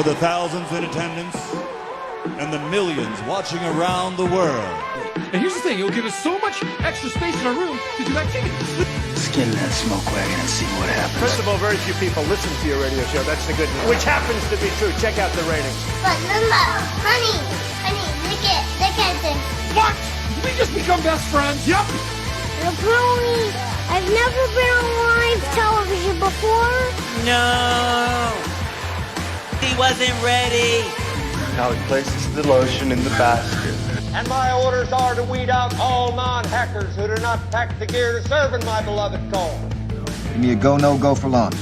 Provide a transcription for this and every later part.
for the thousands in attendance and the millions watching around the world. And here's the thing, it'll give us so much extra space in our room to do activities. Skin that smoke wagon and see what happens. First of all, very few people listen to your radio show. That's the good news. Which happens to be true. Check out the ratings. But Mama, honey, look at this. What? Did we just become best friends? Yep. Pony, I've never been on live television before. No. He wasn't ready. Now he places the lotion in the basket. And my orders are to weed out all non-hackers who do not pack the gear to serve in my beloved cause. Give me a go, no go for launch.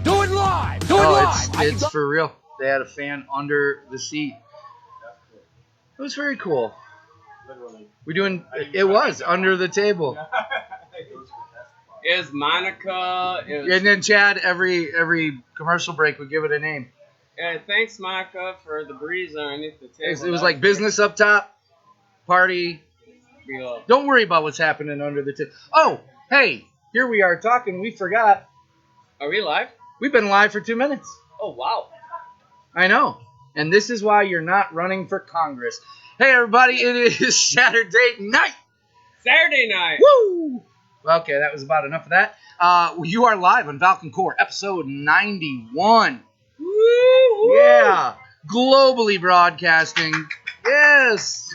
Do it live. Do it live. It's for real. They had a fan under the seat. It was very cool. It was under the table. Is Monica. And then Chad, every commercial break would give it a name. Yeah, thanks, Monica, for the breeze underneath the table. It was like business up top, party. Don't worry about what's happening under the table. Oh, hey, here we are talking. We forgot. Are we live? We've been live for 2 minutes. Oh, wow. I know. And this is why you're not running for Congress. Hey, everybody, it is Saturday night. Saturday night. Woo! Okay, that was about enough of that. You are live on Valken Core, episode 91. Woo! Yeah. Globally broadcasting. Yes.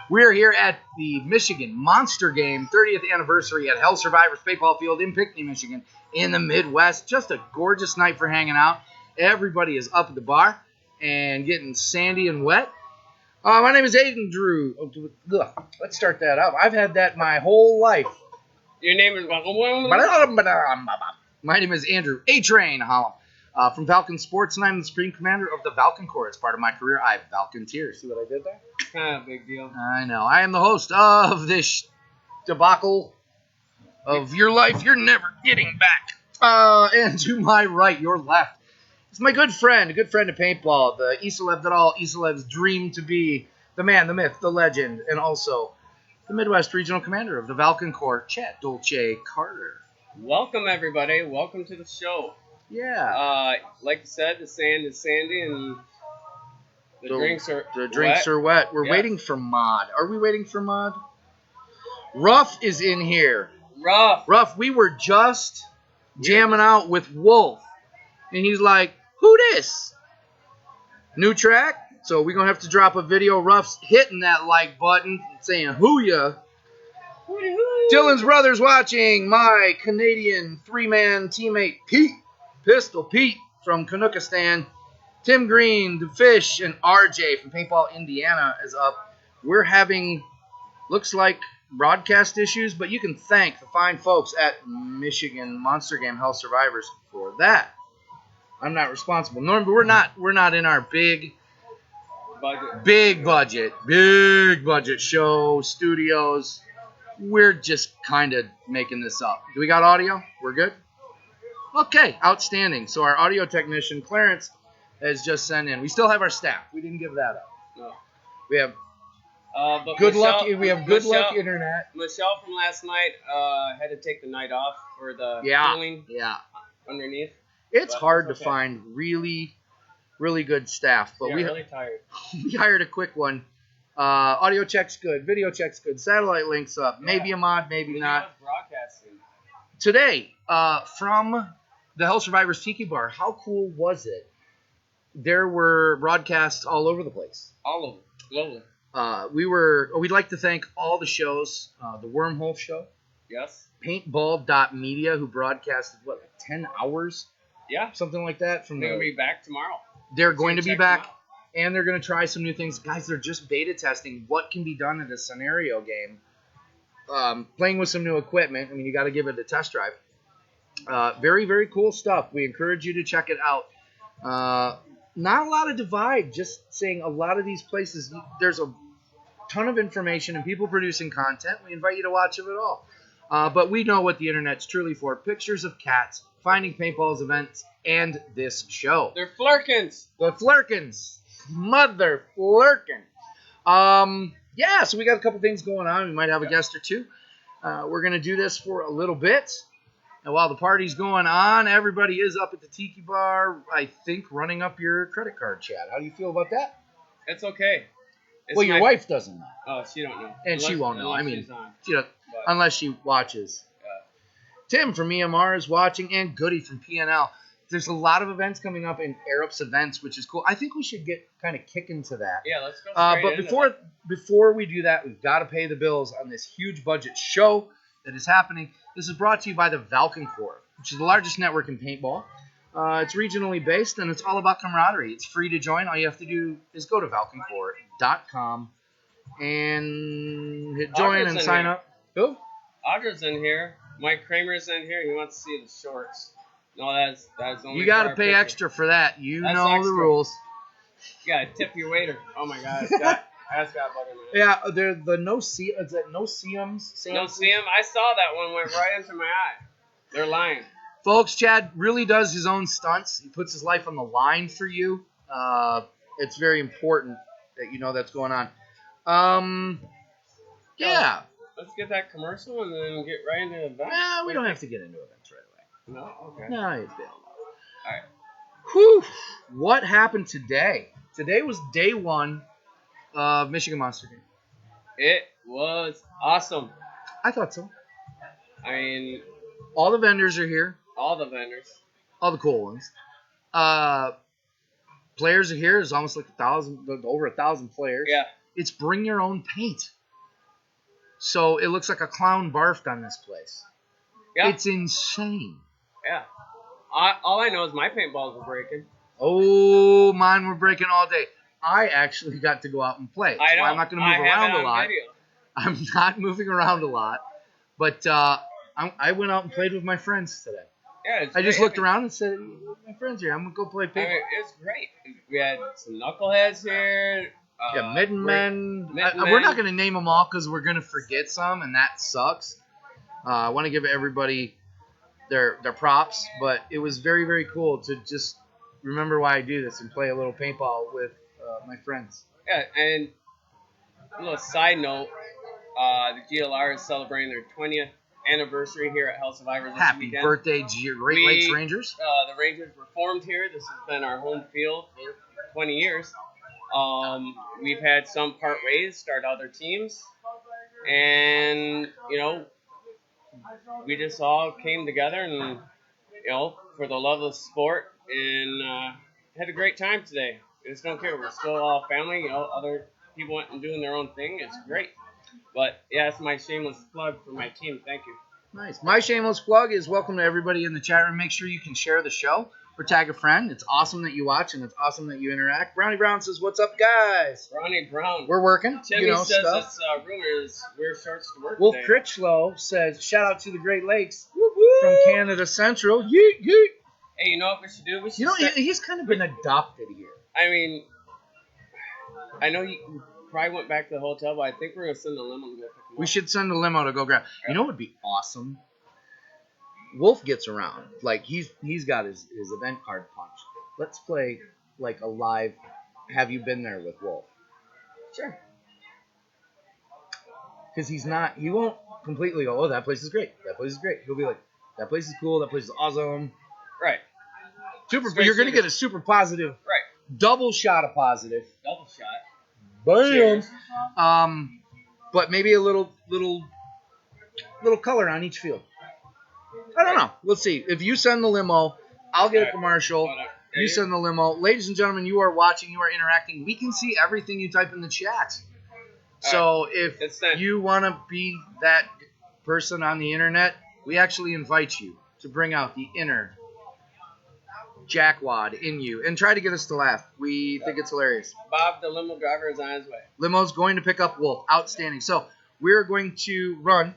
We're here at the Michigan Monster Game 30th anniversary at Hell Survivors Paintball Field in Pinckney, Michigan, in the Midwest. Just a gorgeous night for hanging out. Everybody is up at the bar and getting sandy and wet. My name is Aiden Drew. Let's start that up. I've had that my whole life. Your name is... My name is Andrew A-Train Hollum from Valken Sports, and I'm the Supreme Commander of the Valken Corps. As part of my career, I Valkenteer. See what I did there? Kind of a big deal. I know. I am the host of this debacle of your life you're never getting back. And to my right, your left, it's my good friend of paintball, the Isalev that all Isalevs dream to be, the man, the myth, the legend, and also the Midwest Regional Commander of the Valken Corps, Chad Dolce Carter. Welcome, everybody. Welcome to the show. Yeah. Like you said, the sand is sandy and the drinks are wet. We're waiting for Mod. Are we waiting for Mod? Ruff is in here. Ruff, we were just jamming out with Wolf. And he's like, who this? New track? So we're going to have to drop a video. Ruff's hitting that like button, saying, who ya? Dylan's brother's watching. My Canadian three-man teammate, Pistol Pete from Canuckistan. Tim Green, The Fish, and RJ from Paintball, Indiana is up. We're having, looks like, broadcast issues, but you can thank the fine folks at Michigan Monster Game Hell Survivors for that. I'm not responsible. Normally, we're not in our big budget show studios. We're just kind of making this up. Do we got audio? We're good? Okay, outstanding. So our audio technician, Clarence, has just sent in. We still have our staff. We didn't give that up. No. We have good luck internet. Michelle from last night had to take the night off for the cooling underneath. It's hard to find really, really good staff. But we're really tired. We hired a quick one. Audio check's good. Video check's good. Satellite links up. Maybe a mod, maybe not. Broadcasting. Today, from the Hell Survivors Tiki Bar, how cool was it? There were broadcasts all over the place. All over. Globally. We'd like to thank all the shows. The Wormhole Show. Yes. Paintball.media, who broadcasted, 10 hours? Yeah. Something like that. They're going to be back tomorrow. They're going to be back, and they're going to try some new things. Guys, they're just beta testing what can be done in a scenario game. Playing with some new equipment. I mean, you got to give it a test drive. Very, very cool stuff. We encourage you to check it out. Not a lot of divide, just saying a lot of these places, there's a ton of information and people producing content. We invite you to watch it all. But we know what the internet's truly for. Pictures of cats, finding paintballs events, and this show. They're flirkins. The flirkins. Mother flirkin. So we got a couple things going on. We might have a guest or two. We're going to do this for a little bit. And while the party's going on, everybody is up at the Tiki Bar, I think, running up your credit card, Chad. How do you feel about that? It's okay. Well, your wife doesn't know. Oh, she don't know. And she won't know. I mean, she's on. unless she watches. Tim from EMR is watching, and Goody from PNL. There's a lot of events coming up in Arup's events, which is cool. I think we should get kind of kick into that. Yeah, let's go. But before we do that, we've got to pay the bills on this huge budget show that is happening. This is brought to you by the Valken Corps, which is the largest network in paintball. It's regionally based, and it's all about camaraderie. It's free to join. All you have to do is go to valkencorps.com and hit join and sign up. Who? Audra's in here. Mike Kramer's in here. He wants to see the shorts. No, that's only. You got to pay extra for that. You know extra. The rules. You got to tip your waiter. Oh my God, I just got butter in my head. Yeah, they're the is that no-see-ums? No-see-um? I saw that one went right into my eye. They're lying. Folks, Chad really does his own stunts. He puts his life on the line for you. It's very important that you know that's going on. Yeah. Let's get that commercial and then get right into events. Nah, we don't have to get into events right away. No? Okay. No, it's bailed out. All right. Whew. What happened today? Today was day one of Michigan Monster Game. It was awesome. I thought so. I mean, all the vendors are here. All the vendors. All the cool ones. Players are here. There's almost like over 1,000 players. Yeah. It's bring your own paint. So it looks like a clown barfed on this place. Yeah. It's insane. Yeah. All I know is my paintballs were breaking. Oh, mine were breaking all day. I actually got to go out and play. I know. I'm not going to move around a lot. Video. I'm not moving around a lot. But I went out and played with my friends today. Yeah, I just looked around and said, my friends here. I'm going to go play paintball. I mean, it's great. We had some knuckleheads here. Yeah, Mitten Men. We're not going to name them all because we're going to forget some, and that sucks. I want to give everybody their props, but it was very, very cool to just remember why I do this and play a little paintball with my friends. Yeah, and a little side note, the GLR is celebrating their 20th anniversary here at House of Ivers this Happy weekend. birthday, Great Lakes Rangers. The Rangers were formed here. This has been our home field for 20 years. We've had some part ways, start other teams, and, you know, we just all came together and, you know, for the love of the sport, and had a great time today. I just don't care. We're still all family. You know, other people went and doing their own thing. It's great. But, yeah, it's my shameless plug for my team. Thank you. Nice. My shameless plug is welcome to everybody in the chat room. Make sure you can share the show or tag a friend. It's awesome that you watch, and it's awesome that you interact. Brownie Brown says, what's up, guys? Brownie Brown. We're working. Timmy says it's rumors wear shorts to work Wolf today. Critchlow says, shout out to the Great Lakes from Canada Central. Yeet, yeet. Hey, you know what we should do? We should he's kind of been adopted here. I mean, I know you probably went back to the hotel, but I think we're going to send a limo to go pick him up. We should send a limo to go grab. You know what would be awesome? Wolf gets around. Like, he's got his event card punched. Let's play, like, a live Have You Been There with Wolf. Sure. Because he won't completely go, oh, that place is great. That place is great. He'll be like, that place is cool. That place is awesome. Right. But you're going to get a super positive. Right. Double shot of positive. Double shot. Bam. Cheers. But maybe a little color on each field. I don't know. We'll see. If you send the limo, I'll get a commercial. You send the limo. Ladies and gentlemen, you are watching. You are interacting. We can see everything you type in the chat. So if you want to be that person on the internet, we actually invite you to bring out the inner jackwad in you and try to get us to laugh. We think it's hilarious. Bob, the limo driver, is on his way. Limo's going to pick up Wolf. Outstanding. So we're going to run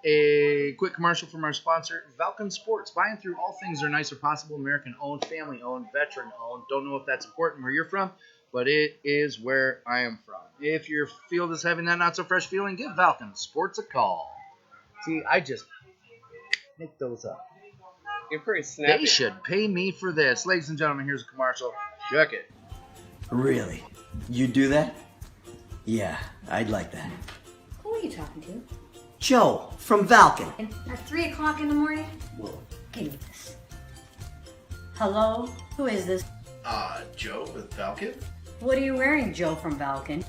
a quick commercial from our sponsor, Valken Sports. Buying through all things are nicer possible. American-owned, family-owned, veteran-owned. Don't know if that's important where you're from, but it is where I am from. If your field is having that not-so-fresh feeling, give Valken Sports a call. See, I just make those up. You're pretty snappy. They should pay me for this. Ladies and gentlemen, here's a commercial. Check it. Really? You do that? Yeah, I'd like that. Who are you talking to? Joe, from Valken. At 3 o'clock in the morning? Well, Hideous. Hello? Who is this? Joe with Valken. What are you wearing, Joe from Valken?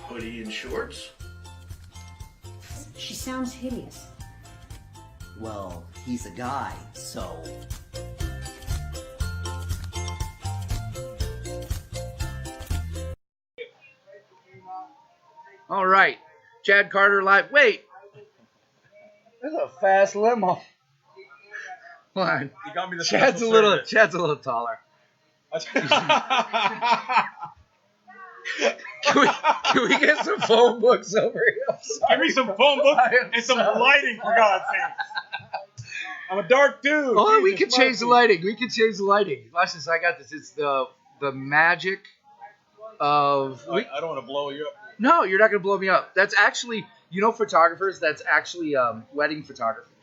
Hoodie and shorts. She sounds hideous. Well, he's a guy, so... All right. Chad Carter live. Wait. This is a fast limo. Hold on. You got me the Chad's a little taller. Can we get some phone books over here? Give me some phone books and some lighting, for God's sake. I'm a dark dude. Oh, we can change the lighting. Watch this. I got this. It's the magic of... I don't want to blow you up. No, you're not going to blow me up. That's actually, photographers, that's actually wedding photographers.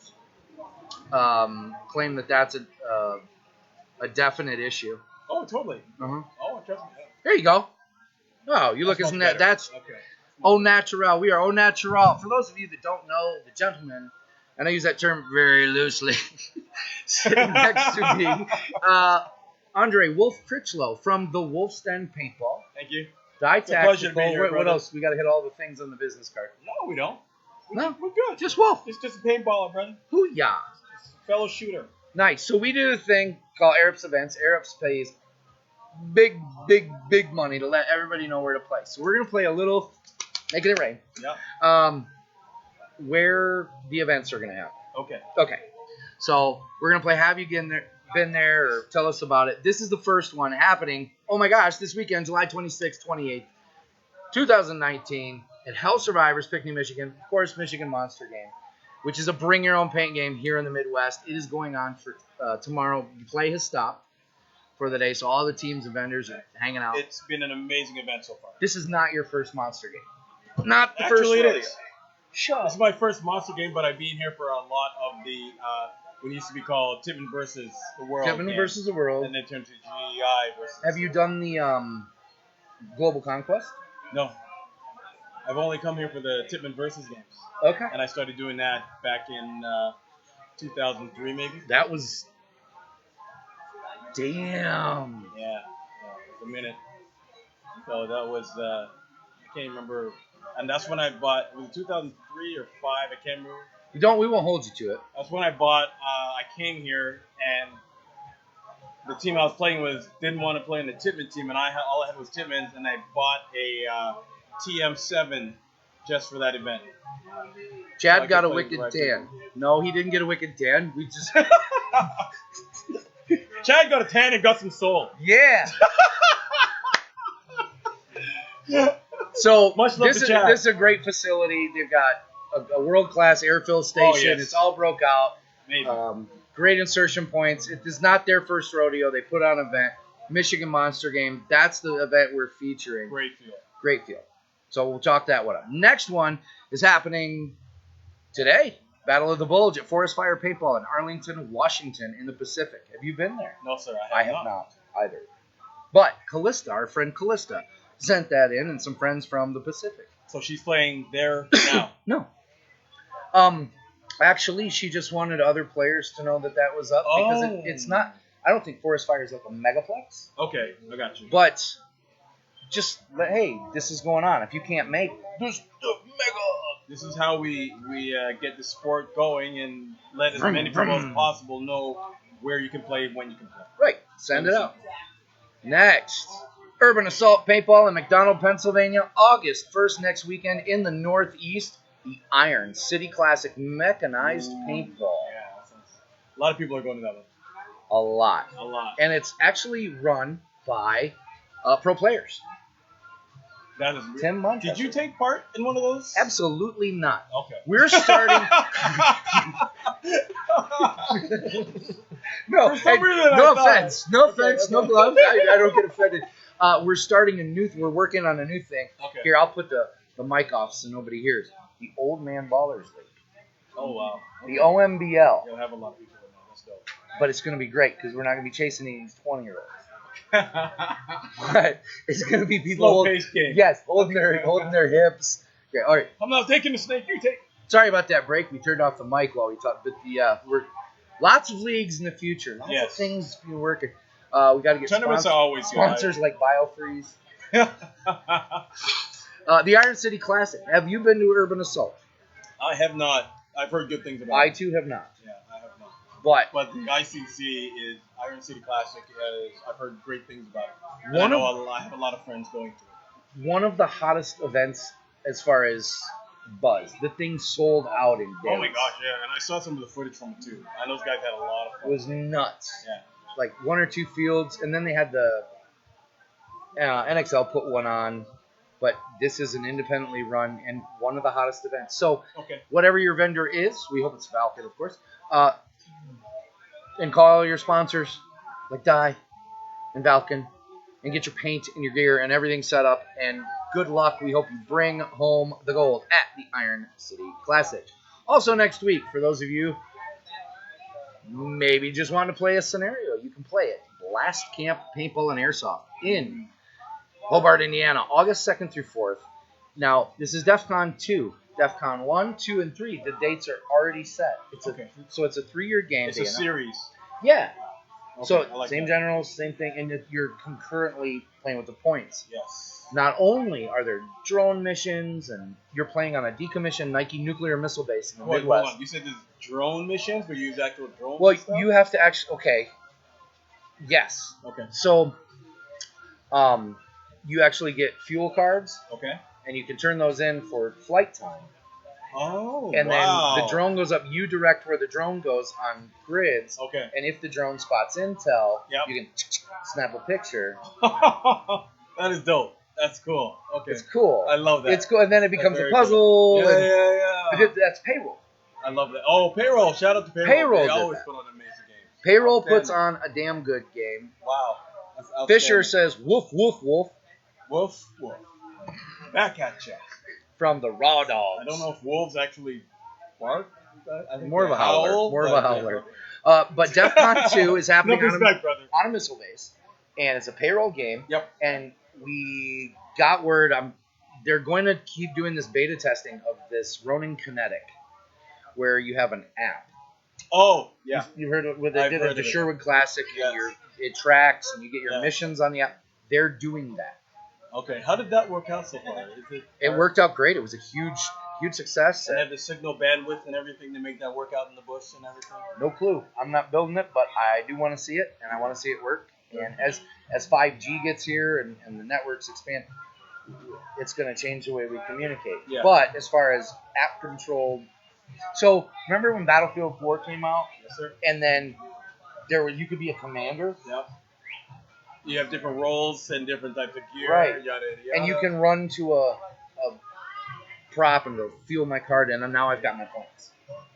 Claim that that's a definite issue. Oh, totally. Uh-huh. Oh, trust me. There you go. Oh, you look as that's okay. au naturel. We are au naturel. For those of you that don't know, the gentleman, and I use that term very loosely, sitting next to me, Andre Wolf Critchlow from the Wolf's Den Paintball. Thank you. Die It's a pleasure to be Tactical. here, What else? We got to hit all the things on the business card. No, we don't. No, We're good. just Wolf. It's just a paintballer, brother. Hoo-yah. Just a fellow shooter. Nice. So we do a thing called Arabs Events. Arabs pays big money to let everybody know where to play. So we're going to play a little Making It Rain. Yeah. Where the events are going to happen. Okay. Okay. So we're going to play Have You Been There or Tell Us About It. This is the first one happening, oh my gosh, this weekend, July 26th, 28th, 2019 at Hell Survivors, Pinckney, Michigan. Of course, Michigan Monster Game, which is a bring your own paint game here in the Midwest. It is going on for tomorrow. The play has stopped for the day, so all the teams and vendors are hanging out. It's been an amazing event so far. This is not your first Monster Game. Not the Actually, first it rodeo. is. Shut This up. is my first Monster Game, but I've been here for a lot of the what used to be called Tippin versus the World. Kevin games. versus the World. And then turned to GEI versus. Have you done the Global Conquest? No. I've only come here for the Tippin versus games. Okay. And I started doing that back in 2003, maybe. That was... Damn. Yeah, it was a minute. So that was, I can't remember. And that's when I bought, it was 2003 or 5, I can't remember. We won't hold you to it. That's when I bought, I came here and the team I was playing with didn't want to play in the Tippin team, and all I had was Tippins, and I bought a TM7 just for that event. Chad So I got could a play Wicked right Dan. No, he didn't get a Wicked Dan. We just... Chad got a tan and got some soul. Yeah. So Much love this to is Chad. this is a great facility. They've got a world-class airfill station. Oh, yes. It's all broke out. Amazing. Great insertion points. It is not their first rodeo. They put on an event. Michigan Monster Game. That's the event we're featuring. Great field. So we'll chalk that one up. Next one is happening today. Battle of the Bulge at Forest Fire Paintball in Arlington, Washington in the Pacific. Have you been there? No, sir. I have not either. But Callista, our friend Callista, sent that in, and some friends from the Pacific. So she's playing there now? No. Actually, she just wanted other players to know that that was up because it's not. I don't think Forest Fire is like a megaplex. Okay, I got you. But just hey, this is going on. If you can't make this the mega. This is how we get the sport going and let as many people as possible know where you can play, when you can play. Right. Send it out. Next. Urban Assault Paintball in McDonald, Pennsylvania. August 1st next weekend in the Northeast. The Iron City Classic Mechanized Paintball. Yeah, a lot of people are going to that one. A lot. A lot. And it's actually run by pro players. That is 10 months. Did you take part in one of those? Absolutely not. Okay. We're starting. No offense. No offense. No gloves. I don't get offended. We're starting a new. We're working on a new thing. Okay. Here, I'll put the mic off so nobody hears. The Old Man Ballers League. Oh wow. The OMBL. You'll have a lot of people in there. That's dope. But it's going to be great because we're not going to be chasing these 20-year-olds. But it's going to be people Slow-paced game. Yes, holding their hips. Okay, all right. I'm not taking the snake. You take. Sorry about that break. We turned off the mic while we talked. But Lots of leagues in the future. Lots of things you're working. We got to get Tournaments are always good. sponsors like BioFreeze. The Iron City Classic. Have you been to Urban Assault? I have not. I've heard good things about it. I too have not. Yeah, I have not. But the ICC is Iron City Classic. I've heard great things about it. I have a lot of friends going to it. One of the hottest events as far as buzz. The thing sold out in days. Oh my gosh, yeah. And I saw some of the footage from it too. And those guys had a lot of fun. It was nuts. Yeah. Like 1 or 2 fields, and then they had the NXL put one on. But this is an independently run and one of the hottest events. So whatever your vendor is, we hope it's Valken, of course, and call all your sponsors like Dye and Valken and get your paint and your gear and everything set up. And good luck. We hope you bring home the gold at the Iron City Classic. Also next week, for those of you maybe just want to play a scenario, you can play it. Blast Camp Paintball and Airsoft in Hobart, Indiana, August 2nd through 4th. Now, this is DEF CON 2. DEF CON 1, 2, and 3. The dates are already set. So it's a 3-year game. It's a series. Yeah. Okay, So I like same that. generals, same thing, and you're concurrently playing with the points. Yes. Not only are there drone missions, and you're playing on a decommissioned Nike nuclear missile base in the Wait, Midwest. hold on. You said there's drone missions, but you use actual drones? Well, and stuff? you have to actually. Okay. Yes. Okay. So, you actually get fuel cards. Okay. And you can turn those in for flight time. Oh, And wow. then the drone goes up. You direct where the drone goes on grids. Okay. And if the drone spots intel, Yep. you can snap a picture. That is dope. That's cool. Okay. It's cool. I love that. It's cool. And then it becomes a very puzzle. cool. Yeah, and yeah, yeah. That's payroll. I love that. Oh, payroll. Shout out to payroll. Payroll They did always that. put on amazing games. Payroll Outstanding. puts on a damn good game. Wow. That's outstanding. Fisher says, woof, woof, woof. Woof, woof. Back at ya. From the Raw Dogs. I don't know if wolves actually bark. I think More of they a howler. howl, More of but a howler. But DEF CON 2 is happening No respect, brother. on a missile base. And it's a payroll game. Yep. And we got word they're going to keep doing this beta testing of this Ronin Kinetic, where you have an app. Oh, yeah. You heard what they I've did heard at the of it. Sherwood Classic, Yes. and it tracks, and you get your Yeah. missions on the app. They're doing that. Okay. How did that work out so far? Is It worked out great. It was a huge success. And have the signal bandwidth and everything to make that work out in the bush and everything? No clue. I'm not building it, but I do want to see it, and I want to see it work. And as 5G gets here and the networks expand, it's going to change the way we communicate. Yeah. But as far as app controlled, so remember when Battlefield 4 came out? Yes, sir. And then you could be a commander, Yep. You have different roles and different types of gear. Right. Yada, yada, yada. and you can run to a prop and go fuel my card in, and now I've got my points.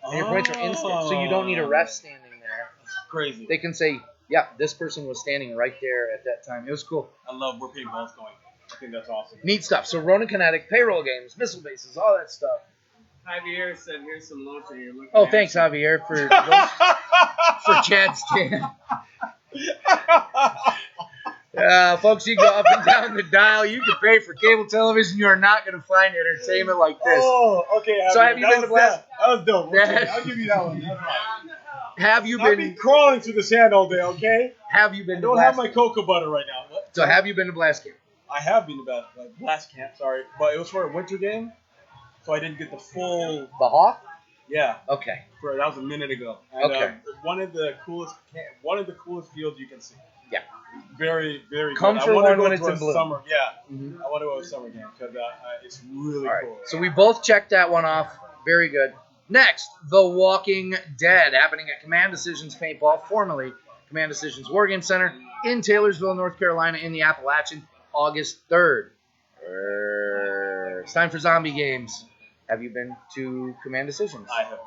And your points are instant, so you don't need a ref standing there. Crazy. They can say, yeah, this person was standing right there at that time. It was cool. I love where paintball's going. I think that's awesome. Neat stuff. So Ronin Kinetic, payroll games, missile bases, all that stuff. Javier said, "Here's some lotion you're looking Oh, at." thanks, Javier, for Chad's stand. Folks, you go up and down the dial. You can pay for cable television. You are not going to find entertainment like this. Oh, okay. So have you been to Blast? That was dope. Okay, That- I'll give you that one. That's fine. Have you I'll be been? crawling through the sand all day, okay? Have you been I to don't Blast? have my cocoa butter right now. What? So have you been to Blast Camp? I have been to Blast Camp, sorry. But it was for a winter game, so I didn't get the full... The Hawk? Yeah. Okay. That was a minute ago. And, Okay. one of the coolest fields you can see. Yeah. Very, very Come good. for I want to one go when to it's a in bloom. summer. Yeah. Mhm. I want to go to a summer game because it's really All right. cool. So we both checked that one off. Very good. Next, The Walking Dead, happening at Command Decisions Paintball, formerly Command Decisions War Game Center, in Taylorsville, North Carolina, in the Appalachian, August 3rd. It's time for zombie games. Have you been to Command Decisions? I have no.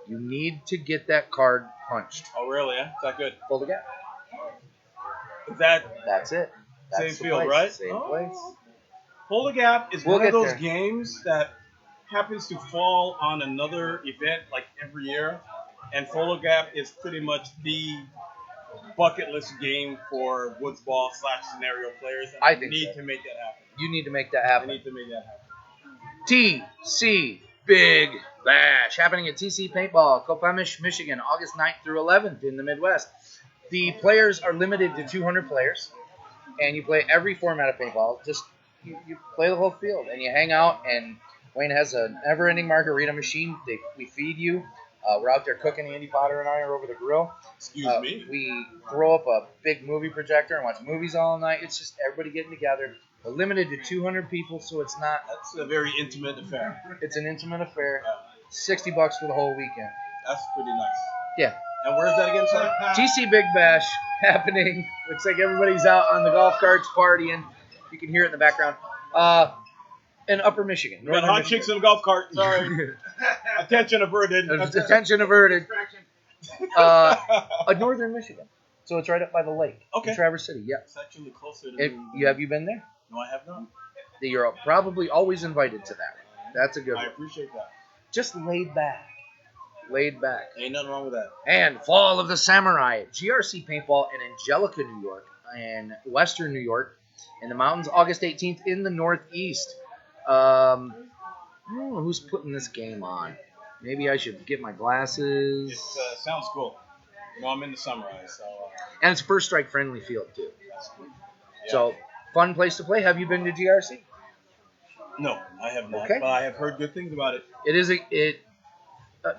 You need to get that card punched. Oh, really? Yeah? Is that good? Pull the gap. Is that That's it. That's same the field, place. right? Same Oh. place. Pull the Gap is We'll one of get those there. games that happens to fall on another event like every year, and Full Gap is pretty much the bucket list game for woods ball / scenario players. And I think need so. to make that happen. You need to make that I happen. need to make that happen. Big Bash happening at TC Paintball, Copemish, Michigan, August 9th through 11th in the Midwest. The players are limited to 200 players, and you play every format of paintball. Just you play the whole field, and you hang out, and Wayne has an never-ending margarita machine. We feed you. We're out there cooking. Andy Potter and I are over the grill. Excuse me. We throw up a big movie projector and watch movies all night. It's just everybody getting together. We're limited to 200 people, so it's not. That's a very intimate affair. It's an intimate affair. $60 for the whole weekend. That's pretty nice. Yeah. And where's that again, son? TC Big Bash happening. Looks like everybody's out on the golf carts partying. You can hear it in the background. In Upper Michigan. We got hot chicks in a golf cart. Sorry. Attention averted. Attention averted. Northern Michigan. So it's right up by the lake. Okay. In Traverse City. Yeah. It's actually closer to Have you been there? No, I have not. You're probably always invited to that. That's a good one. I appreciate that. Just laid back. Laid back. Ain't nothing wrong with that. And Fall of the Samurai. GRC Paintball in Angelica, New York. And Western New York. In the mountains, August 18th in the Northeast. I don't know who's putting this game on. Maybe I should get my glasses. It sounds cool. You know, I'm into samurai, so. And it's a first strike friendly field too. That's cool. Yeah. So fun place to play. Have you been to GRC? No, I have not. Okay. But I have heard good things about it. It is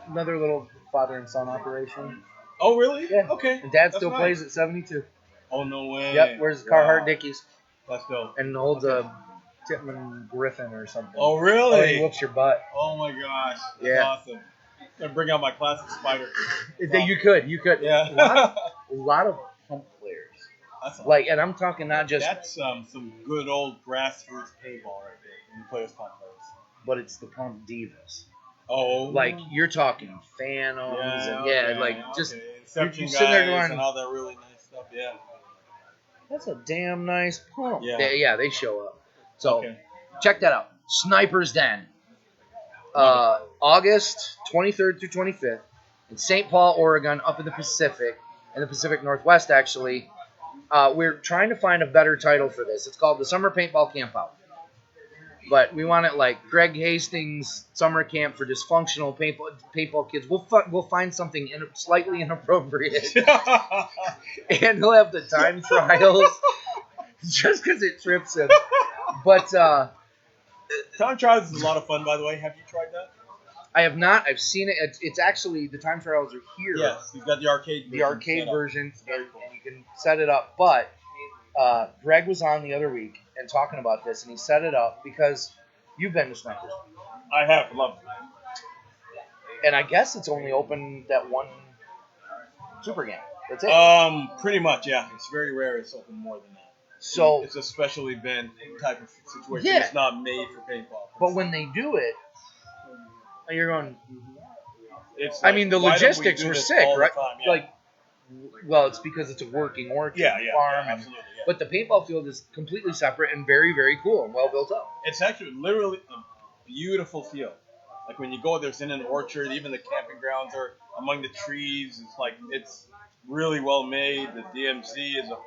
another little father and son operation. Oh, really? Yeah. Okay. And Dad That's still nice. plays at 72. Oh, no way. Yep. Wears Carhartt Dickies That's dope. and holds a Titman Griffin or something. Oh, really? Oh, he whoops your butt. Oh, my gosh. That's Yeah. awesome. I'm bring out my classic spider. You could. Yeah. A lot of pump players. That's Like, and I'm talking not just. That's some good old grassroots paintball right there. When you play with pump players. But it's the pump divas. Oh. Like, you're talking Phantoms just. Inception you're sitting there guys going, and all that really nice stuff. Yeah. That's a damn nice pump. Yeah. They show up. So, Okay. check that out. Sniper's Den. August 23rd through 25th in St. Paul, Oregon, up in the Pacific Northwest, actually. We're trying to find a better title for this. It's called the Summer Paintball Campout. But we want it like Greg Hastings Summer Camp for Dysfunctional Paintball Kids. We'll find something slightly inappropriate. And he'll have the time trials just because it trips him. But Time trials is a lot of fun, by the way. Have you tried that? I have not. I've seen it. It's actually, the time trials are here. Yes, he's got the arcade version. The arcade set up. version, Very and cool. you can set it up. But Greg was on the other week and talking about this, and he set it up because you've been to Snipers. I have. Love it. And I guess it's only open that one super game. That's it. Pretty much, yeah. It's very rare it's open more than that. So it's a special event type of situation. Yeah. It's not made for paintball. But when they do it, you're going. It's I like, mean, the why don't we logistics do were this sick, all the right? time? Yeah. Like, well, it's because it's a working orchard farm. And, absolutely. Yeah. but the paintball field is completely separate and very, very cool and well built up. It's actually literally a beautiful field. Like when you go there, it's in an orchard. Even the camping grounds are among the trees. It's like it's really well made. The DMC is a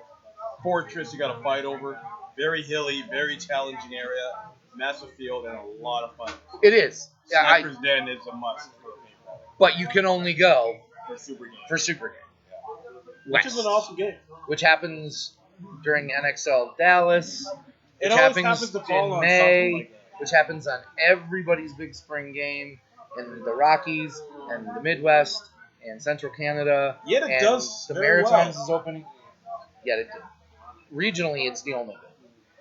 fortress you got to fight over. Very hilly, very challenging area. Massive field and a lot of fun. It is. Yeah, Sniper's Den is a must for paintball. But you can only go For Super Game. for Super Game. Which is an awesome game. Which happens during NXL Dallas. It Which always happens happens to fall in on May. something like that. Which happens on everybody's big spring game in the Rockies and the Midwest and Central Canada. Yet it and does the very Maritimes well. is opening. Yet it did. Regionally, it's the only game.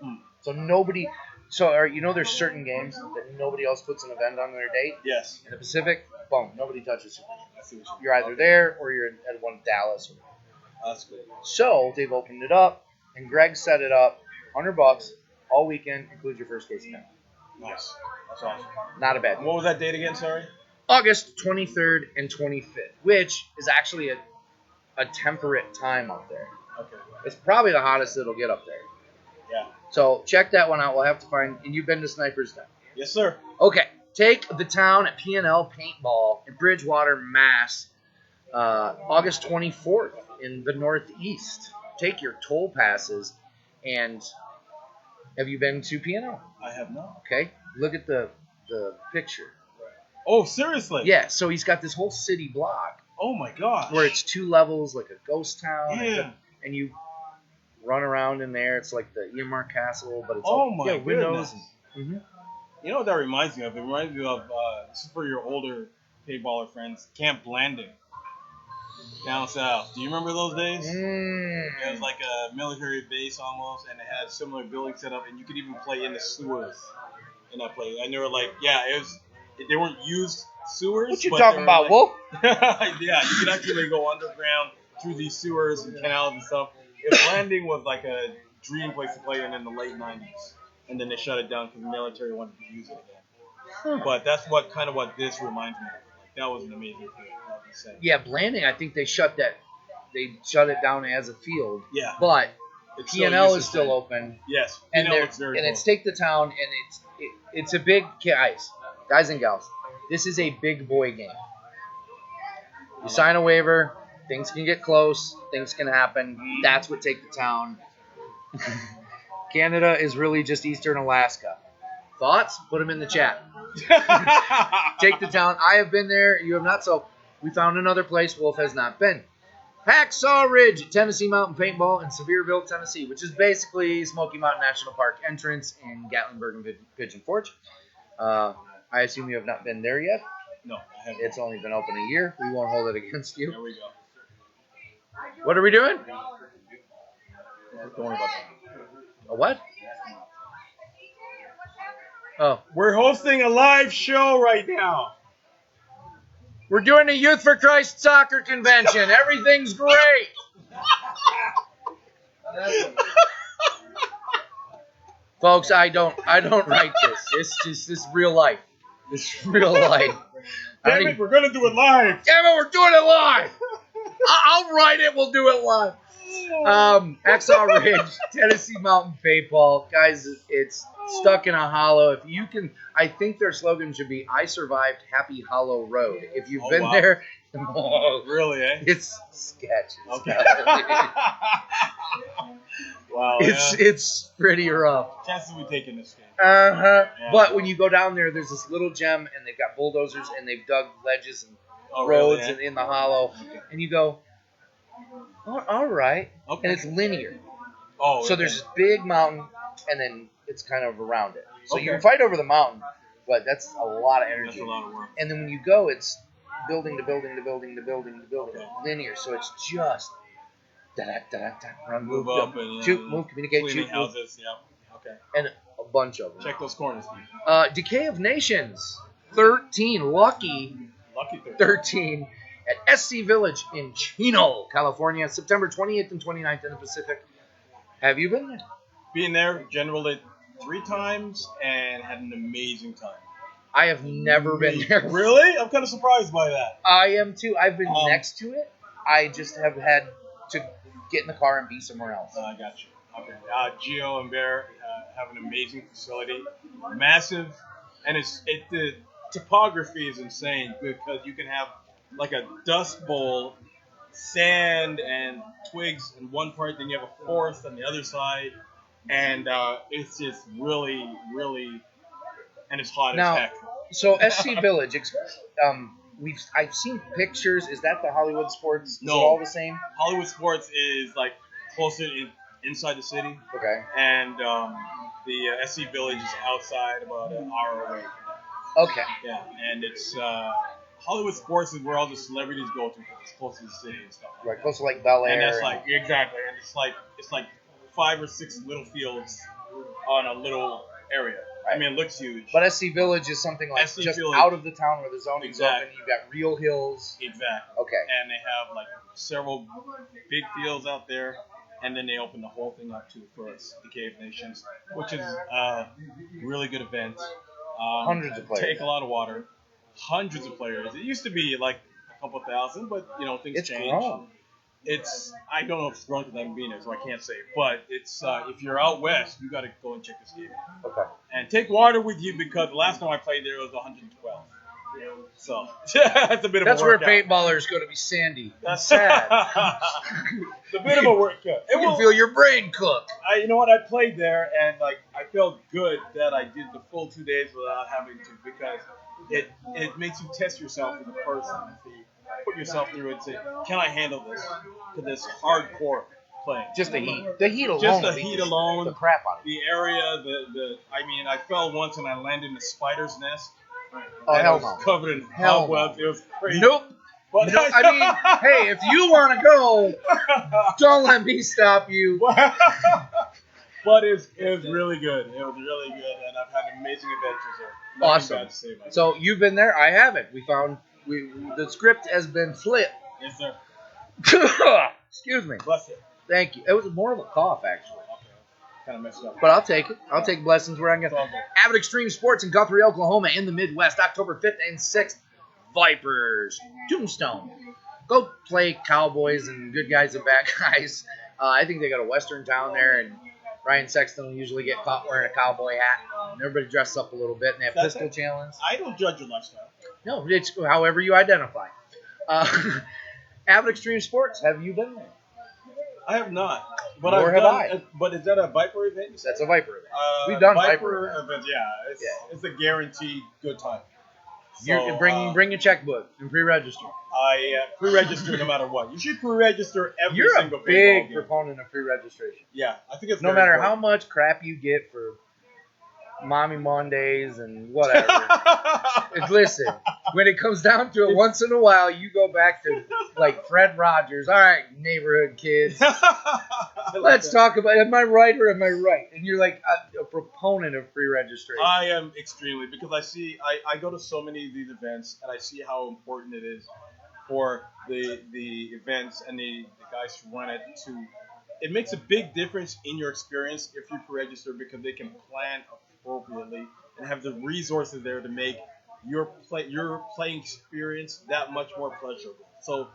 Hmm. So nobody. So there's certain games that nobody else puts an event on their date. Yes. In the Pacific, boom, nobody touches Super Game. I see what You're either there or you're at one in Dallas. That's good. So they've opened it up, and Greg set it up. $100 all weekend, includes your first case of pen. Nice. That's awesome. Not a bad deal. What was that date again? Sorry. August 23rd and 25th, which is actually a temperate time up there. Okay. It's probably the hottest it'll get up there. Yeah. So check that one out. We'll have to find. And you've been to Sniper's Den. Yes, sir. Okay. Take the town at P&L Paintball in Bridgewater, Mass. August 24th in the Northeast. Take your toll passes. And have you been to P&L? I have not. Okay. Look at the picture. Oh, seriously? Yeah, so he's got this whole city block. Oh my gosh. Where it's 2 levels, like a ghost town. Yeah. And you run around in there. It's like the Earmark Castle, but it's my windows. goodness. You know what that reminds me of? It reminds me of, this is for your older paintballer friends, Camp Blanding down south. Do you remember those days? It was like a military base almost, and it had a similar building set up, and you could even play in the sewers in that place. And they were like, they weren't used sewers. What you talking about, Wolf? Yeah, you could actually go underground through these sewers and canals and stuff. Blanding was like a dream place to play in the late 90s. And then they shut it down because the military wanted to use it again. But that's what this reminds me of. Like, that was an amazing thing. Yeah, Blanding, I think they shut it down as a field. Yeah. But It's P&L is still open. Yes. And it's Take the Town, and it's a big, guys and gals, this is a big boy game. You sign a waiver, things can get close, things can happen. That's what Take the Town. Canada is really just Eastern Alaska. Thoughts? Put them in the chat. Take the Town. I have been there. You have not. So we found another place Wolf has not been. Hacksaw Ridge, Tennessee Mountain Paintball in Sevierville, Tennessee, which is basically Smoky Mountain National Park entrance in Gatlinburg and Pigeon Forge. I assume you have not been there yet? No, I haven't. It's only been open a year. We won't hold it against you. There we go. What are we doing? Don't worry about that. A what? Oh. We're hosting a live show right now. We're doing a Youth for Christ soccer convention. Everything's great. Folks, I don't write this. This is real life. This is real life. Damn it, we're gonna do it live. Damn it, we're doing it live. I'll write it. We'll do it live. Hacksaw Ridge, Tennessee Mountain Paintball. Guys, it's stuck in a hollow. If you can, I think their slogan should be, I survived Happy Hollow Road. If you've been there. Really, eh? It's sketch. Okay. Wow. It's pretty rough. Chances we take in this game. Yeah. But when you go down there, there's this little gem, and they've got bulldozers, and they've dug ledges and roads really, in the hollow. Okay. And you go, all right. Okay. And it's linear. Oh. So there's this big mountain, and then it's kind of around it. So you can fight over the mountain, but that's a lot of energy. That's a lot of work. And then when you go, it's building to building to building to building to building. Okay. Linear. So it's just run, move up, and shoot, move, communicate, cleaning shoot, houses. Yeah. Okay. And a bunch of them. Check those corners. Decay of Nations, 13, lucky 13 at SC Village in Chino, California, September 28th and 29th in the Pacific. Have you been there? Been there, generaled it 3 times, and had an amazing time. I have never been there. Really? I'm kind of surprised by that. I am too. I've been next to it. I just have had to get in the car and be somewhere else. I got you. Okay. Gio and Bear have an amazing facility, massive, and the topography is insane because you can have like a dust bowl, sand and twigs in one part, then you have a forest on the other side, and it's just really, really, and it's hot as heck. So SC Village, I've seen pictures. Is that the Hollywood Sports? No, is it all the same? Hollywood Sports is like closer inside the city. Okay. And the SC Village is outside, about an hour away. Okay. Yeah, and it's Hollywood Sports is where all the celebrities go to because it's close to the city and stuff. Right, close to like Bel Air. And that's exactly, and it's like 5 or 6 little fields on a little area. Right. I mean, it looks huge. But SC Village is something like just Village, out of the town where the zoning's open. You've got real hills. Exactly. Okay. And they have like several big fields out there, and then they open the whole thing up for Decay of Nations, which is a really good event. Hundreds of players. Take a lot of water. Hundreds of players. It used to be like a couple thousand, but things change. Grown. I don't know if it's grown because I haven't been there, so I can't say. But it's if you're out west, you got to go and check this game. Okay. And take water with you because the last time I played there was 112. So that's a bit of a workout. That's where paintballers go to be sandy. That's sad. It's a bit of a workout. You can feel your brain cook. You know what? I played there and I felt good that I did the full 2 days without having to because it makes you test yourself as a person. So you put yourself through it and say, can I handle this? To this hardcore playing. Just the heat. The heat alone. Just the heat alone. The crap out of it. The area, I fell once and I landed in a spider's nest. Oh, and hell it was no. covered in Hell cobwebs. no. It was crazy. Nope. But no, I mean, hey, if you want to go, don't let me stop you. But it was really good. It was really good, and I've had amazing adventures there. Nothing Awesome. bad to say about it. So you've been there. I haven't. The script has been flipped. Yes, sir. Excuse me. Bless it. Thank you. It was more of a cough, actually. Kind of messed up. But I'll take it. I'll take blessings where I can get. It's all good. Avid Extreme Sports in Guthrie, Oklahoma, in the Midwest, October 5th and 6th. Vipers, Tombstone. Go play Cowboys and good guys and bad guys. I think they got a Western town there, and Ryan Sexton will usually get caught wearing a cowboy hat. And everybody dresses up a little bit, and they have pistol challenge. I don't judge your lifestyle. No, it's however you identify. Avid Extreme Sports, have you been there? I have not. But Nor have I. But is that a Viper event? That's a Viper event. We've done Viper Viper events. Yeah, it's a guaranteed good time. You can bring your checkbook and pre-register. I pre-register no matter what. You should pre-register every You're single a big game. proponent of pre-registration. Yeah, I think it's no matter how much crap you get for Mommy Mondays and whatever. Listen, when it comes down to it, once in a while, you go back to like Fred Rogers. All right, neighborhood kids. Let's talk about, am I right or am I right? And you're like a proponent of pre-registration. I am extremely, because I go to so many of these events and I see how important it is for the events and the guys who run it to. It makes a big difference in your experience if you pre-register, because they can plan appropriately and have the resources there to make your playing experience that much more pleasurable. So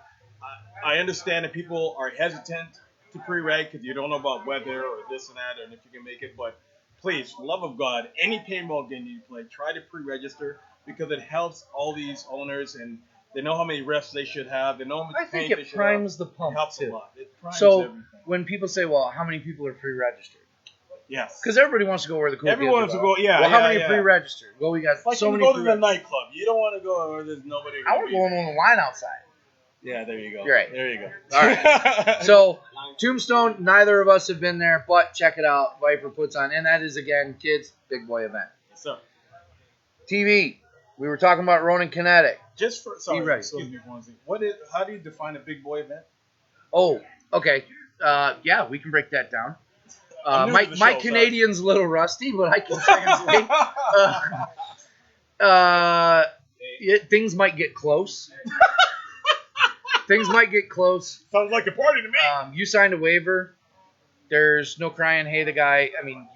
I understand that people are hesitant to pre-reg because you don't know about weather or this and that and if you can make it, but please, for the love of God, any paintball game you play, try to pre-register, because it helps all these owners, and they know how many refs they should have. They know how much paint they should have. I think it primes the pump, It helps too. a lot. It primes So everything. when people say, well, how many people are pre-registered? Yes. Because everybody wants to go where the cool Everyone kids wants are. to go, yeah. Well, how yeah, many yeah. pre-registered? Well, we got Like so when many you go to the nightclub, you don't want to go where there's nobody. I want to go on the line outside. Yeah, there you go. You're right. There you go. All right. So, Tombstone, neither of us have been there, but check it out. Viper puts on, and that is, again, kids' big boy event. Yes, sir. TV. We were talking about Ronin Kinetic. Just for, sorry, ready. excuse me for one second. How do you define a big boy event? Oh, okay. Yeah, we can break that down. I'm new My to the my show, Canadian's a little rusty, but I can translate. Things might get close. Things might get close. Sounds like a party to me. You signed a waiver. There's no crying, hey, the guy. I mean,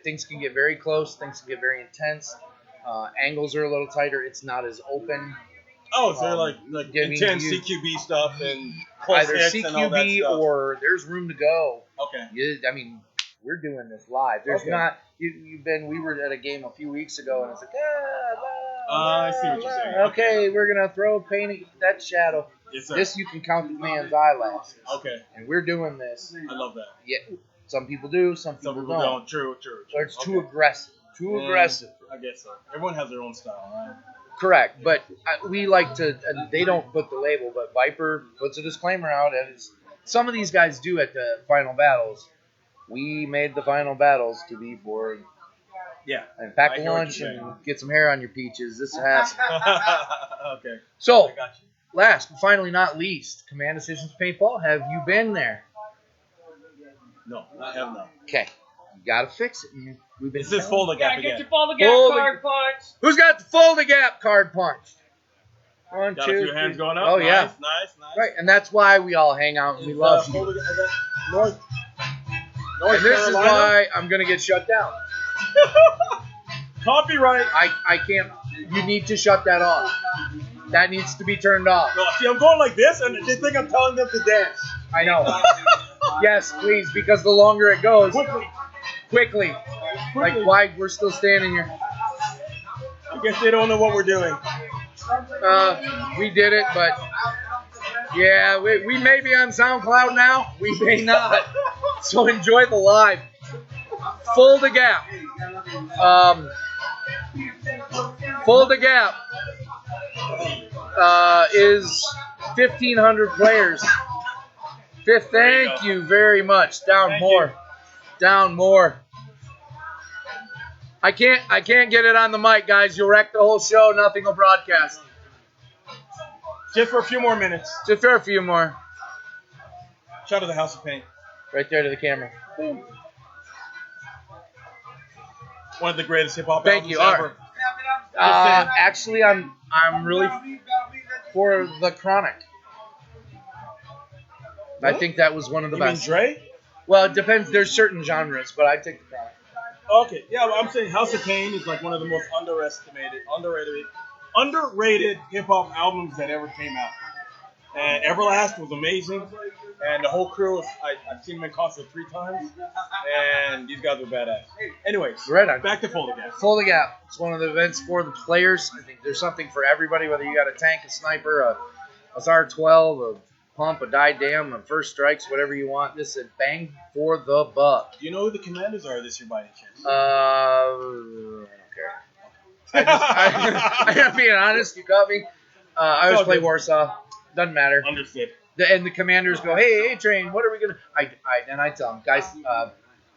things can get very close. Things can get very intense. Angles are a little tighter. It's not as open. Oh, so they're like intense CQB stuff and close either hits and all that CQB stuff. or there's room to go. Okay. I mean, we're doing this live. There's not. You've been. We were at a game a few weeks ago, and it's like, I see what you're saying. Okay, we're gonna throw paint that shadow. Yes, sir. This you can count the man's eyelashes. Okay. And we're doing this. I love that. Yeah. Some people do. Some people don't. True. Or it's too aggressive. Too aggressive. I guess so. Everyone has their own style, right? Correct, but we like to. They don't put the label, but Viper puts a disclaimer out. Some of these guys do at the final battles. We made the final battles to be for. Yeah. And pack I a hear what lunch you're and saying. get some hair on your peaches. This has. Okay. So, I got you. last but finally not least, Command Decisions Paintball. Have you been there? No, I have not. Okay, you gotta fix it. We've been. This is fold the gap again. Get your fold gap Fold the- card punch. Who's got the fold the gap card punched? One, Got two, a few hands three. going up. Oh nice, yeah. Nice. Right, and that's why we all hang out and we love you. North And this is Carolina? why I'm gonna get shut down. Copyright. I can't. You need to shut that off. That needs to be turned off. No, see, I'm going like this, and they think I'm telling them to dance. I know. Yes, please, because the longer it goes, quickly. Like why we're still standing here. I guess they don't know what we're doing. We did it, but yeah, we may be on SoundCloud now. We may not. So enjoy the live. Fold the gap. Fold the gap. is 1,500 players. Fifth, thank you very much. Down more. Down more. I can't get it on the mic, guys. You'll wreck the whole show. Nothing will broadcast. Just for a few more minutes. Just for a few more. Shout out to the House of Paint. Right there to the camera. Boom. One of the greatest hip hop Thank albums you. ever. Actually, I'm really for the Chronic. I think that was one of the best. You mean Dre? Well, it depends. There's certain genres, but I take the Chronic. Okay, yeah, well, I'm saying House of Pain is like one of the most underrated hip hop albums that ever came out. And Everlast was amazing, and the whole crew I've seen them in concert 3 times, and these guys were badass. Anyways, right on. Back to Fold the Gap. Fold the Gap. It's one of the events for the players. I think there's something for everybody, whether you got a tank, a sniper, a SR-12, a pump, a die dam, a first strikes, whatever you want. This is bang for the buck. Do you know who the commanders are this year by any chance? I don't care. I'm being honest. You got me. I always play Warsaw. Doesn't matter. Understood. And the commanders go, hey, train, what are we gonna? And I tell them, guys,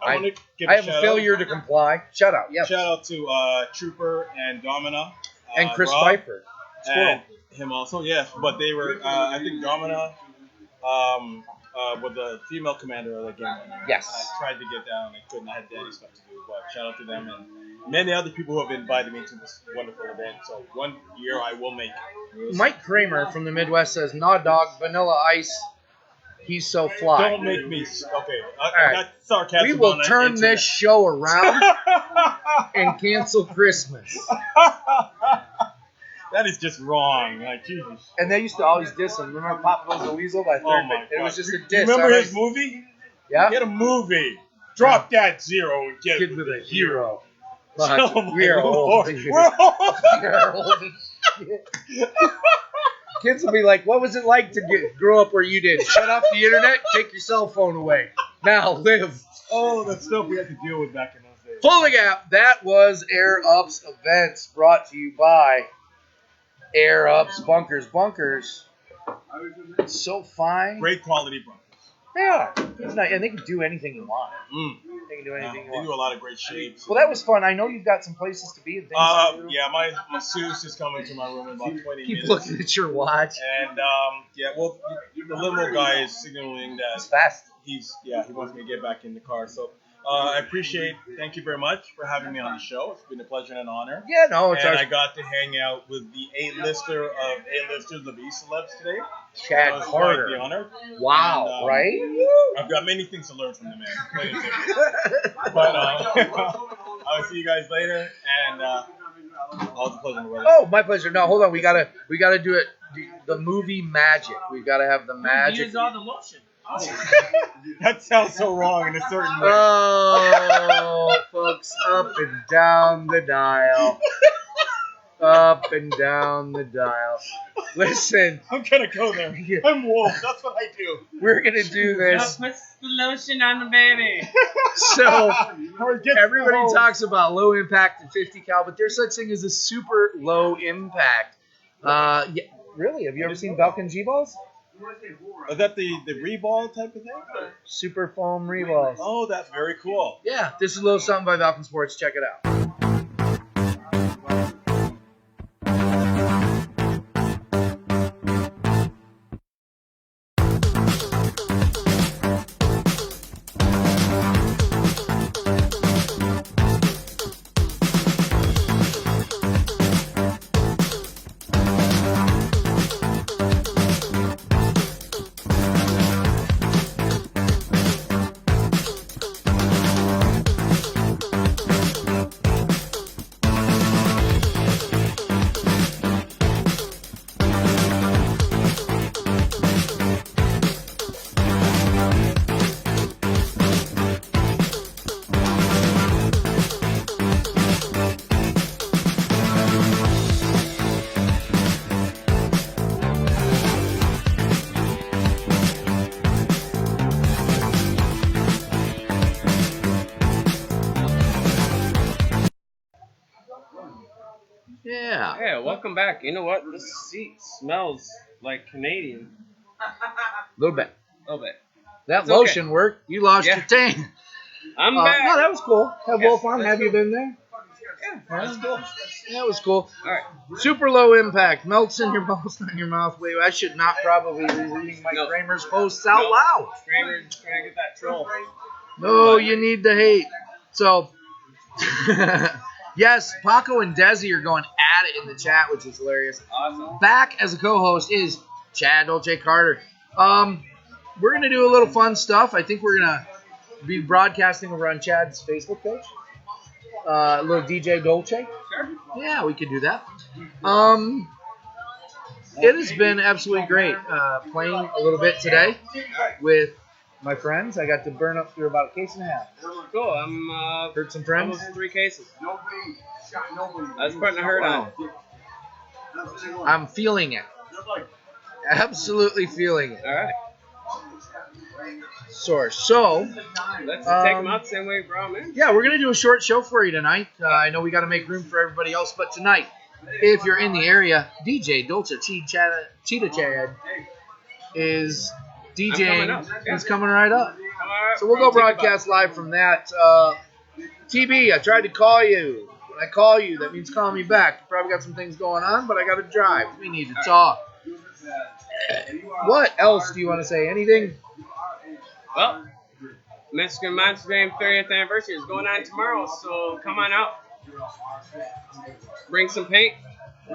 I have a failure to comply. Shout out, yes. Shout out to Trooper and Domina. And Chris Rob, Pfeiffer. And him also, yes. But they were, I think Domina was the female commander of the game. Yes. I tried to get down, I couldn't. I had daddy stuff to do. But shout out to them and many other people who have invited me to this wonderful event. So one year I will make it. Mike Kramer from the Midwest says, "Nah, dog, Vanilla Ice. He's so fly." Don't make me. Okay. All right. Got sarcasm. We will turn this show around and cancel Christmas. That is just wrong. Like, Jesus. And they used to always diss him. Remember Pop Goes the Weasel by Third? Oh my God. It was just a diss. Remember his movie? Yeah. Get a movie. Drop that zero and get with a hero. Oh We are old. We are old as shit. Kids will be like, what was it like to grow up where you did? Shut off the internet, take your cell phone away. Now live. Oh, that's stuff we had to deal with back in those days. Fold the Gap. That was Air Ups Events, brought to you by Air Ups Bunkers. Bunkers. So fine. Great quality bunkers. They are. It's nice. And they can do anything you want. They can do anything you want. They do a lot of great shapes. Well, that was fun. I know you've got some places to be and things to do. Yeah, my masseuse is coming to my room in about 20 minutes. Keep looking at your watch. And, yeah, well, the limo guy is signaling that it's fast. He wants me to get back in the car. So I thank you very much for having me on the show. It's been a pleasure and an honor. Yeah, no, it's I got to hang out with the A-lister of A-listers of E-celebs today. Chad Carter. The honor. Wow, And, right? I've got many things to learn from the man. But I'll see you guys later, and all the pleasure. Oh, my pleasure. No, hold on. We gotta do it. The movie magic. We gotta have the magic. Use all the lotion. That sounds so wrong in a certain way. Oh, folks, up and down the dial. Up and down the dial. Listen. I'm gonna go there. I'm Wolf. That's what I do. We're gonna do this. Put the lotion on the baby. So everybody talks about low impact and 50 cal, but there's such thing as a super low impact. Yeah, really? Have you ever seen Valken G-balls? Is that the reball type of thing? Super foam reballs. Oh, that's very cool. Yeah, this is a little something by Valken Sports. Check it out. Yeah, welcome back. You know what? This seat smells like Canadian. A little bit. A little bit. That It's lotion okay. worked. You lost your tan. I'm back. No, that was cool. Have Wolf on. that's Have you cool. been there? Yeah, that's cool. That was cool. All right. Super low impact. Melts in your mouth, in your mouth. Wait, I should not probably be reading Mike No. Kramer's posts out loud. Kramer's trying to get that troll. No, you need the hate. So, yes, Paco and Desi are going at it in the chat, which is hilarious. Awesome. Back as a co-host is Chad Dolce Carter. We're going to do a little fun stuff. I think we're going to be broadcasting over on Chad's Facebook page. A little DJ Dolce. Sure. Yeah, we could do that. It has been absolutely great playing a little bit today with my friends. I got to burn up through about a case and a half. Cool. I'm Hurt some friends? almost 3 cases. I was putting a hurt on. I'm feeling it. Absolutely feeling it. All right. Sore. So, Let's take them out the same way we brought them in. yeah, we're going to do a short show for you tonight. I know we got to make room for everybody else, but tonight, if you're in the area, DJ Dolce Cheetah Chad is DJing. He's coming right up. So we'll go broadcast live from that. TB, I tried to call you. When I call you, that means call me back. You probably got some things going on, but I got to drive. We need to talk. What else do you want to say? Anything? Well, Mexican Monster Game 30th anniversary is going on tomorrow, so come on out. Bring some paint.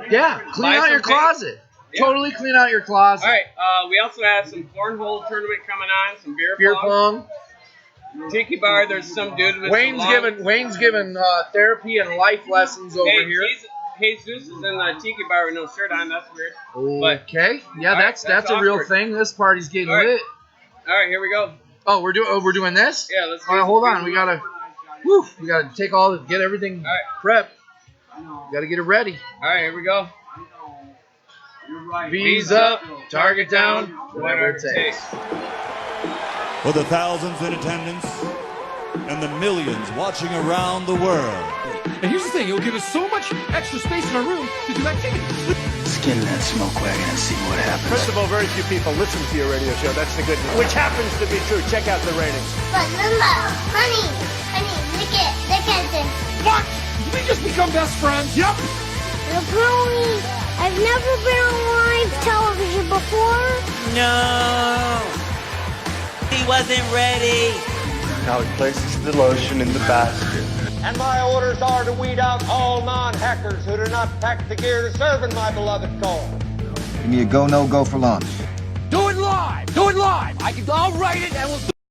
Yeah, clean Buy out some your paint. closet. Yeah. Totally clean out your closet. All right, we also have some cornhole tournament coming on, some beer pong. Tiki bar. There's some dude with Wayne's giving therapy and life lessons over here. Jesus is in the tiki bar with no shirt on. That's weird. Okay, yeah, All right, that's a real awkward. thing. This party's getting All right. lit. All right, here we go. Oh, we're doing this. Yeah, let's. All right, hold on. We gotta take get everything prepped. Gotta get it ready. All right, here we go. V's up, target down, whatever it takes. For the thousands in attendance and the millions watching around the world. And here's the thing, it'll give us so much extra space in our room to do activities. Skin that smoke wagon and see what happens. First of all, very few people listen to your radio show. That's the good news. Which happens to be true. Check out the ratings. But Lumba, honey, lick it, What? Did we just become best friends? Yep. Brony, I've never been on live television before. No. He wasn't ready. Now he places the lotion in the basket. And my orders are to weed out all non-hackers who do not pack the gear to serve in my beloved cause. Give me a go, no go for launch. Do it live. I'll write it and we'll do